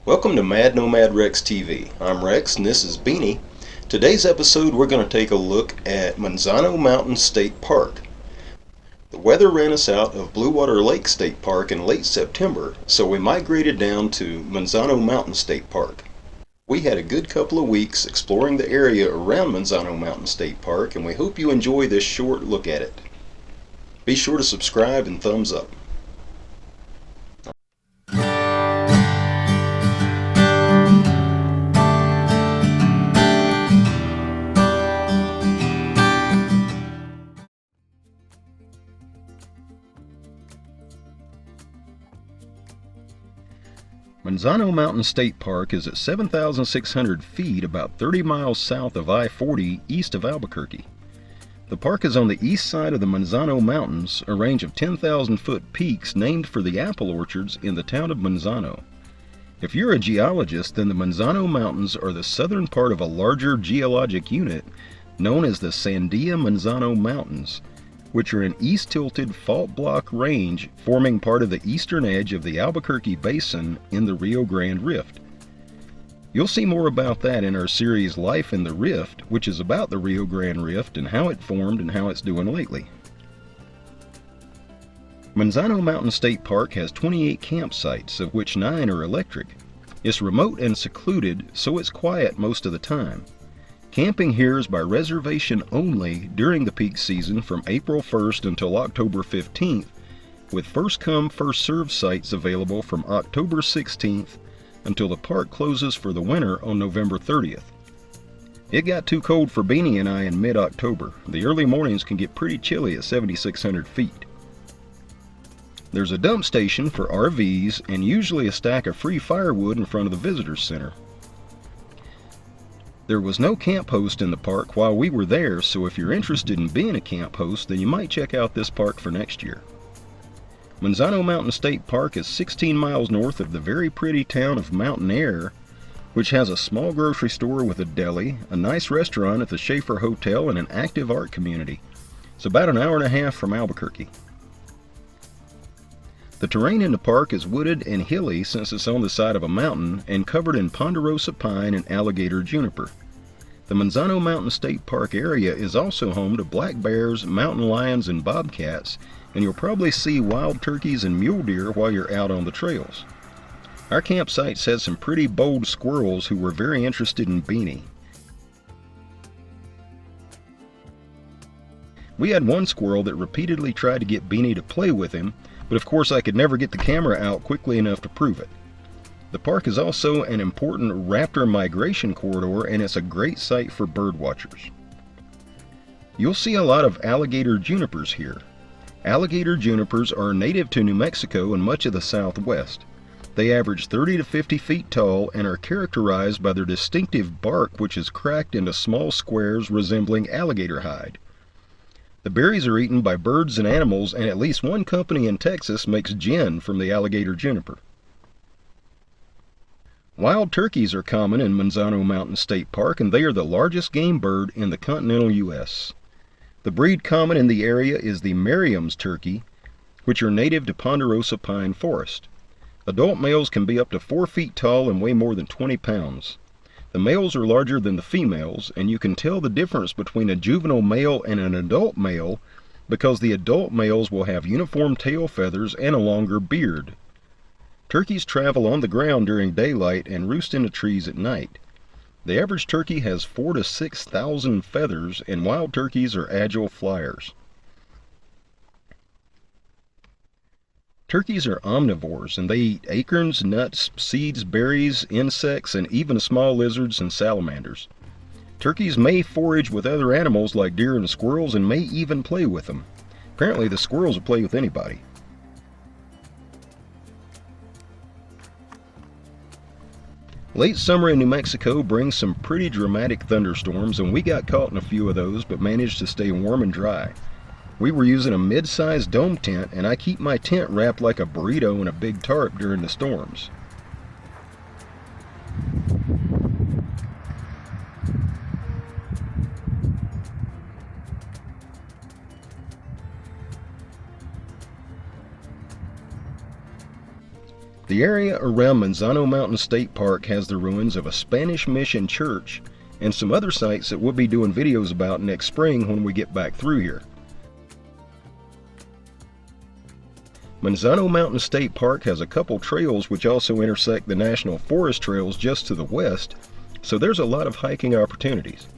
Welcome to Mad Nomad Rex TV. I'm Rex and this is Beanie. Today's episode we're going to take a look at Manzano Mountains State Park. The weather ran us out of Blue Water Lake State Park in late September, so we migrated down to Manzano Mountains State Park. We had a good couple of weeks exploring the area around Manzano Mountains State Park, and we hope you enjoy this short look at it. Be sure to subscribe and thumbs up. Manzano Mountains State Park is at 7,600 feet, about 30 miles south of I-40 east of Albuquerque. The park is on the east side of the Manzano Mountains, a range of 10,000-foot peaks named for the apple orchards in the town of Manzano. If you're a geologist, then the Manzano Mountains are the southern part of a larger geologic unit known as the Sandia Manzano Mountains, which are an east-tilted fault block range forming part of the eastern edge of the Albuquerque Basin in the Rio Grande Rift. You'll see more about that in our series Life in the Rift, which is about the Rio Grande Rift and how it formed and how it's doing lately. Manzano Mountains State Park has 28 campsites, of which 9 are electric. It's remote and secluded, so it's quiet most of the time. Camping here is by reservation only during the peak season from April 1st until October 15th, with first-come, first-served sites available from October 16th until the park closes for the winter on November 30th. It got too cold for Beanie and I in mid-October. The early mornings can get pretty chilly at 7,600 feet. There's a dump station for RVs and usually a stack of free firewood in front of the visitor center. There was no camp host in the park while we were there, so if you're interested in being a camp host, then you might check out this park for next year. Manzano Mountains State Park is 16 miles north of the very pretty town of Mountain Air, which has a small grocery store with a deli, a nice restaurant at the Schaefer Hotel, and an active art community. It's about an hour and a half from Albuquerque. The terrain in the park is wooded and hilly since it's on the side of a mountain and covered in ponderosa pine and alligator juniper. The Manzano Mountains State Park area is also home to black bears, mountain lions, and bobcats, and you'll probably see wild turkeys and mule deer while you're out on the trails. Our campsites had some pretty bold squirrels who were very interested in Beanie. We had one squirrel that repeatedly tried to get Beanie to play with him, but of course I could never get the camera out quickly enough to prove it. The park is also an important raptor migration corridor, and it's a great site for bird watchers. You'll see a lot of alligator junipers here. Alligator junipers are native to New Mexico and much of the Southwest. They average 30 to 50 feet tall and are characterized by their distinctive bark, which is cracked into small squares resembling alligator hide. The berries are eaten by birds and animals, and at least one company in Texas makes gin from the alligator juniper. Wild turkeys are common in Manzano Mountains State Park, and they are the largest game bird in the continental U.S. The breed common in the area is the Merriam's turkey, which are native to ponderosa pine forest. Adult males can be up to 4 feet tall and weigh more than 20 pounds. The males are larger than the females, and you can tell the difference between a juvenile male and an adult male because the adult males will have uniform tail feathers and a longer beard. Turkeys travel on the ground during daylight and roost in the trees at night. The average turkey has 4,000 to 6,000 feathers, and wild turkeys are agile flyers. Turkeys are omnivores, and they eat acorns, nuts, seeds, berries, insects, and even small lizards and salamanders. Turkeys may forage with other animals like deer and squirrels and may even play with them. Apparently the squirrels will play with anybody. Late summer in New Mexico brings some pretty dramatic thunderstorms, and we got caught in a few of those but managed to stay warm and dry. We were using a mid-sized dome tent, and I keep my tent wrapped like a burrito in a big tarp during the storms. The area around Manzano Mountains State Park has the ruins of a Spanish mission church and some other sites that we'll be doing videos about next spring when we get back through here. Manzano Mountains State Park has a couple trails which also intersect the National Forest trails just to the west, so there's a lot of hiking opportunities.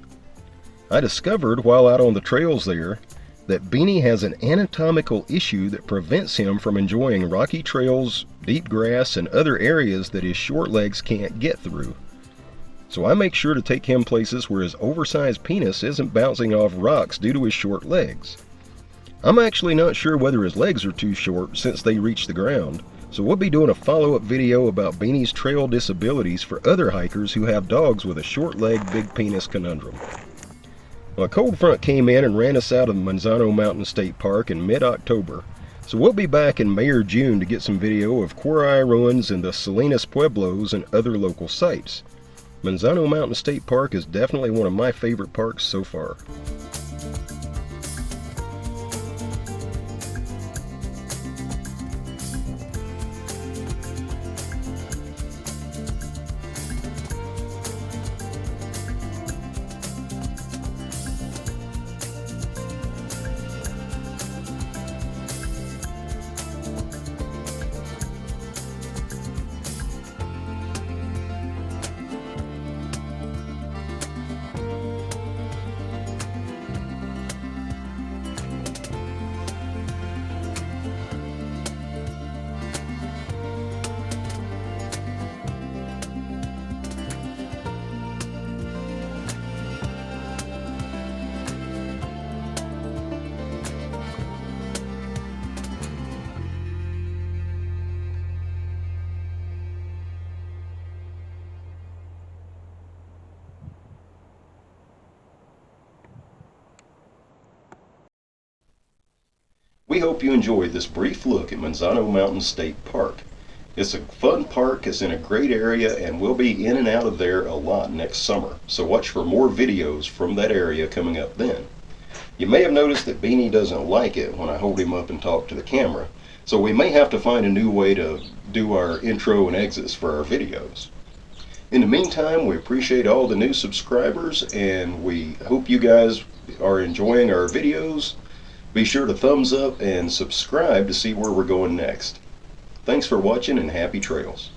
I discovered while out on the trails there that Beanie has an anatomical issue that prevents him from enjoying rocky trails, deep grass, and other areas that his short legs can't get through. So I make sure to take him places where his oversized penis isn't bouncing off rocks due to his short legs. I'm actually not sure whether his legs are too short since they reach the ground, so we'll be doing a follow-up video about Beanie's trail disabilities for other hikers who have dogs with a short leg, big penis conundrum. Well, a cold front came in and ran us out of the Manzano Mountains State Park in mid-October, so we'll be back in May or June to get some video of Quarai ruins and the Salinas Pueblos and other local sites. Manzano Mountains State Park is definitely one of my favorite parks so far. We hope you enjoyed this brief look at Manzano Mountains State Park. It's a fun park, it's in a great area, and we'll be in and out of there a lot next summer, so watch for more videos from that area coming up then. You may have noticed that Beanie doesn't like it when I hold him up and talk to the camera, so we may have to find a new way to do our intro and exits for our videos. In the meantime, we appreciate all the new subscribers, and we hope you guys are enjoying our videos. Be sure to thumbs up and subscribe to see where we're going next. Thanks for watching and happy trails.